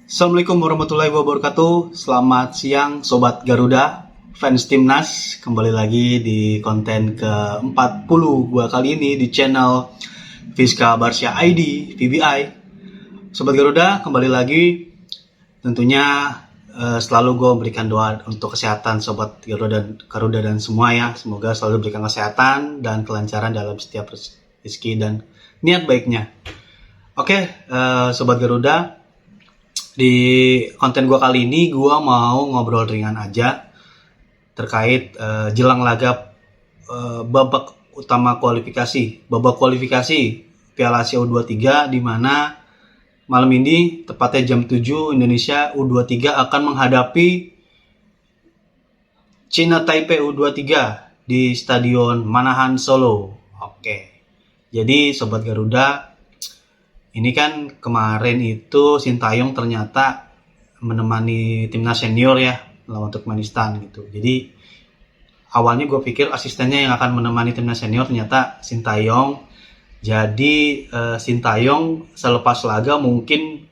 Assalamualaikum warahmatullahi wabarakatuh. Selamat siang Sobat Garuda, fans Timnas. Kembali lagi di konten ke-40 gua kali ini di channel Fiska Barsya ID, VBI. Sobat Garuda, kembali lagi. Tentunya selalu gue memberikan doa untuk kesehatan Sobat Garuda dan semua ya. Semoga selalu diberikan kesehatan dan kelancaran dalam setiap rezeki dan niat baiknya. Oke, Sobat Garuda, di konten gue kali ini gue mau ngobrol ringan aja terkait jelang laga babak utama babak kualifikasi Piala Asia U23, di mana malam ini tepatnya jam 7 Indonesia U23 akan menghadapi China Taipei U23 di Stadion Manahan Solo. Oke. Jadi Sobat Garuda, ini kan kemarin itu Sintayong ternyata menemani timnas senior ya lawan Turkmenistan gitu. Jadi awalnya gue pikir asistennya yang akan menemani timnas senior, ternyata Sintayong. Jadi Sintayong selepas laga mungkin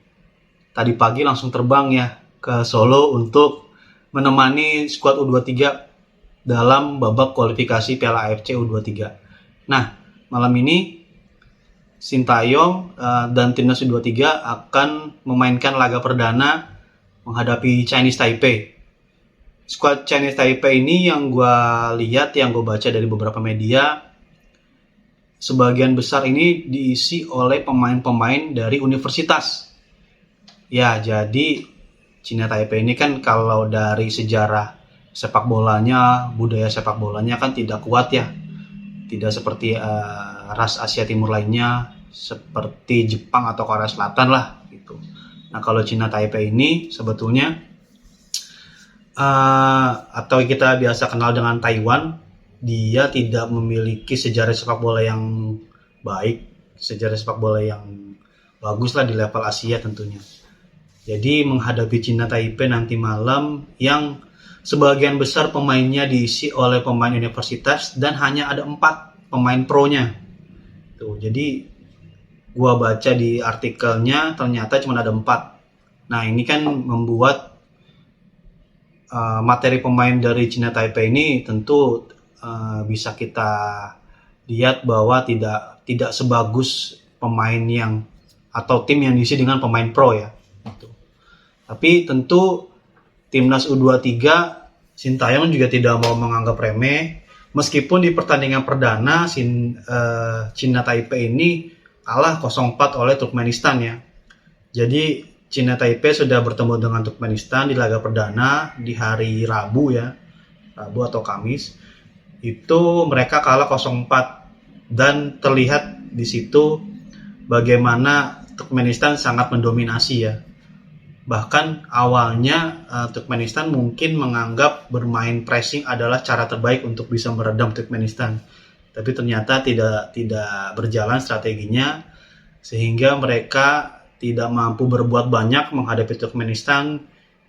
tadi pagi langsung terbang ya ke Solo untuk menemani skuad U23 dalam babak kualifikasi Piala AFC U23. Nah, malam ini Sintayong dan timnas U23 akan memainkan laga perdana menghadapi Chinese Taipei. Skuad Chinese Taipei ini yang gue lihat, yang gue baca dari beberapa media, sebagian besar ini diisi oleh pemain-pemain dari universitas. Ya, jadi China Taipei ini kan kalau dari sejarah sepak bolanya, budaya sepak bolanya kan tidak kuat ya. Tidak seperti ras Asia Timur lainnya, seperti Jepang atau Korea Selatan lah gitu. Nah, kalau China Taipei ini sebetulnya atau kita biasa kenal dengan Taiwan, dia tidak memiliki sejarah sepak bola yang baik, sejarah sepak bola yang bagus lah di level Asia tentunya. Jadi menghadapi China Taipei nanti malam yang sebagian besar pemainnya diisi oleh pemain universitas dan hanya ada 4 pemain pro-nya. Tuh, jadi gua baca di artikelnya ternyata cuma ada 4. Nah, ini kan membuat materi pemain dari China Taipei ini tentu bisa kita lihat bahwa tidak sebagus pemain yang atau tim yang diisi dengan pemain pro ya. Gitu. Tapi tentu timnas U23 Sintayong juga tidak mau menganggap remeh, meskipun di pertandingan perdana China Taipei ini kalah 0-4 oleh Turkmenistan ya. Jadi China Taipei sudah bertemu dengan Turkmenistan di laga perdana di hari Rabu ya, Rabu atau Kamis. Itu mereka kalah 0-4 dan terlihat di situ bagaimana Turkmenistan sangat mendominasi ya. Bahkan awalnya Turkmenistan mungkin menganggap bermain pressing adalah cara terbaik untuk bisa meredam Turkmenistan. Tapi ternyata tidak berjalan strateginya, sehingga mereka tidak mampu berbuat banyak menghadapi Turkmenistan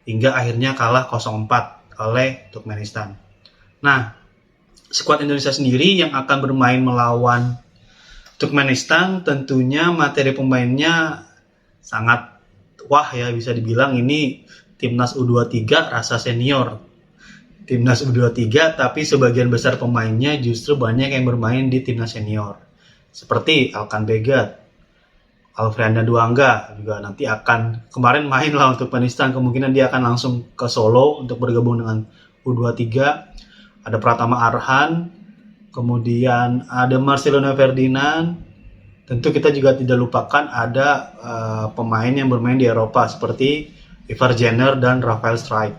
hingga akhirnya kalah 0-4 oleh Turkmenistan. Nah, skuad Indonesia sendiri yang akan bermain melawan Turkmenistan tentunya materi pemainnya sangat wah ya, bisa dibilang ini timnas U23 rasa senior. Timnas U23 tapi sebagian besar pemainnya justru banyak yang bermain di timnas senior. Seperti Alkan Begat, Alfreanda Duangga juga nanti akan kemarin main lawan Turkmenistan, kemungkinan dia akan langsung ke Solo untuk bergabung dengan U23. Ada Pratama Arhan, kemudian ada Marcelino Ferdinand. Tentu kita juga tidak lupakan ada pemain yang bermain di Eropa seperti Ivar Jenner dan Rafael Strijk.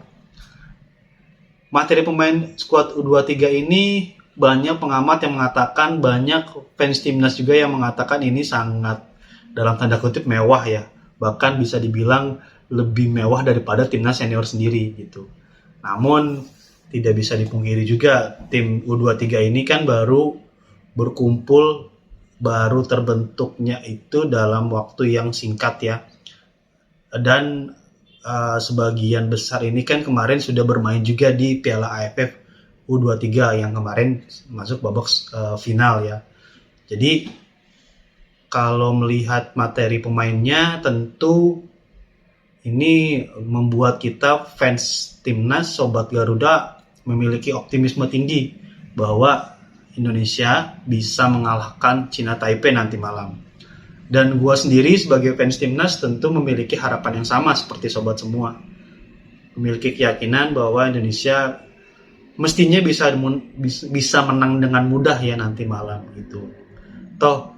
Materi pemain skuad U23 ini banyak pengamat yang mengatakan, banyak fans timnas juga yang mengatakan ini sangat dalam tanda kutip mewah ya. Bahkan bisa dibilang lebih mewah daripada timnas senior sendiri gitu. Namun tidak bisa dipungkiri juga tim U23 ini kan baru berkumpul, baru terbentuknya itu dalam waktu yang singkat ya. Dan sebagian besar ini kan kemarin sudah bermain juga di Piala AFF U23 yang kemarin masuk babak final ya. Jadi kalau melihat materi pemainnya tentu Ini membuat kita fans timnas Sobat Garuda memiliki optimisme tinggi bahwa Indonesia bisa mengalahkan China Taipei nanti malam. Dan gue sendiri sebagai fans timnas tentu memiliki harapan yang sama seperti sobat semua. Memiliki keyakinan bahwa Indonesia mestinya bisa menang dengan mudah ya nanti malam gitu. Toh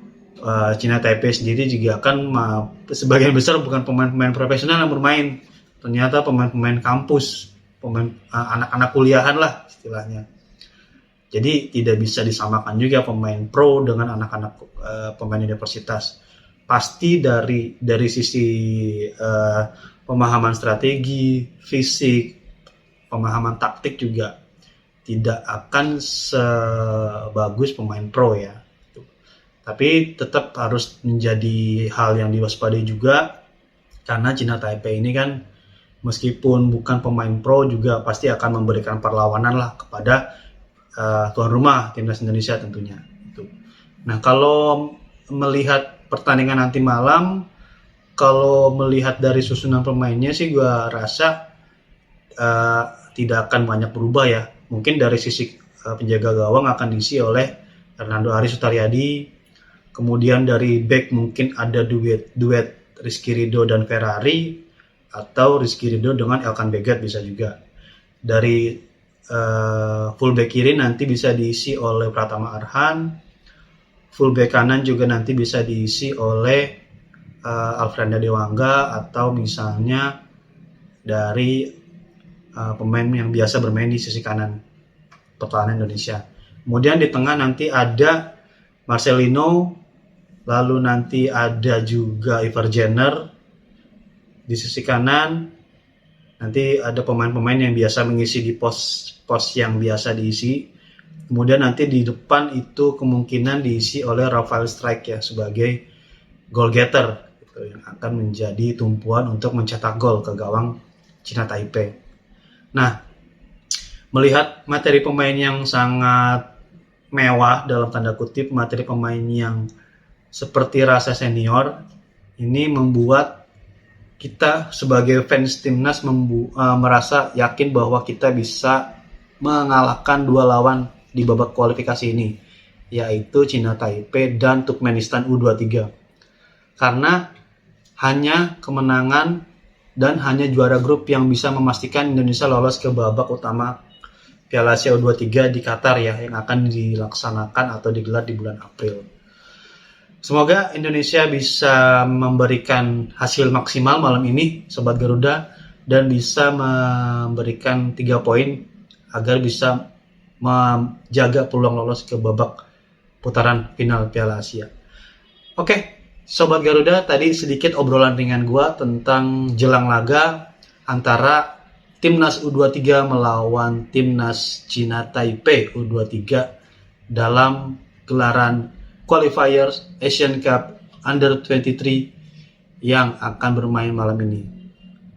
China Taipei sendiri juga kan sebagian besar bukan pemain-pemain profesional yang bermain. Ternyata pemain-pemain kampus, anak-anak kuliahan lah istilahnya. Jadi tidak bisa disamakan juga pemain pro dengan anak-anak pemain universitas. Pasti dari sisi pemahaman strategi, fisik, pemahaman taktik juga tidak akan sebagus pemain pro ya. Tapi tetap harus menjadi hal yang diwaspadai juga, karena China Taipei ini kan meskipun bukan pemain pro juga pasti akan memberikan perlawanan lah kepada tuan rumah timnas Indonesia tentunya. Nah, kalau melihat pertandingan nanti malam, kalau melihat dari susunan pemainnya sih gue rasa tidak akan banyak berubah ya. Mungkin dari sisi penjaga gawang akan diisi oleh Hernando Ari Sutaryadi. Kemudian dari back mungkin ada duet Rizky Ridho dan Ferrari, atau Rizky Ridho dengan Elkan Bagat bisa juga. Dari fullback kiri nanti bisa diisi oleh Pratama Arhan. Fullback kanan juga nanti bisa diisi oleh Alfrenda Dewangga, atau misalnya dari pemain yang biasa bermain di sisi kanan pertahanan Indonesia. Kemudian di tengah nanti ada Marcelino, lalu nanti ada juga Ivar Jenner. Di sisi kanan nanti ada pemain-pemain yang biasa mengisi di pos yang biasa diisi. Kemudian nanti di depan itu kemungkinan diisi oleh Rafael Strijk ya sebagai goal getter gitu, yang akan menjadi tumpuan untuk mencetak gol ke gawang China Taipei. Nah, melihat materi pemain yang sangat mewah dalam tanda kutip, materi pemain yang seperti rasa senior, ini membuat kita sebagai fans timnas merasa yakin bahwa kita bisa mengalahkan dua lawan di babak kualifikasi ini, yaitu China Taipei dan Turkmenistan U23. Karena hanya kemenangan dan hanya juara grup yang bisa memastikan Indonesia lolos ke babak utama Piala Asia U23 di Qatar ya, yang akan dilaksanakan atau digelar di bulan April. Semoga Indonesia bisa memberikan hasil maksimal malam ini, Sobat Garuda, dan bisa memberikan 3 poin agar bisa menjaga peluang lolos ke babak putaran final Piala Asia. Oke, Sobat Garuda, tadi sedikit obrolan ringan gua tentang jelang laga antara Timnas U23 melawan Timnas China Taipei U23 dalam gelaran Qualifiers Asian Cup Under 23 yang akan bermain malam ini.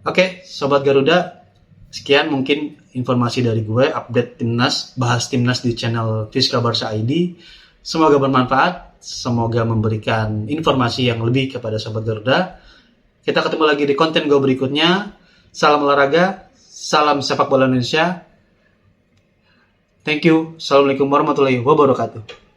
Oke, Sobat Garuda, sekian mungkin informasi dari gue, update timnas, bahas timnas di channel Fiska Barca ID. Semoga bermanfaat, semoga memberikan informasi yang lebih kepada Sobat Garuda. Kita ketemu lagi di konten gue berikutnya. Salam olahraga, salam sepak bola Indonesia. Thank you. Assalamualaikum warahmatullahi wabarakatuh.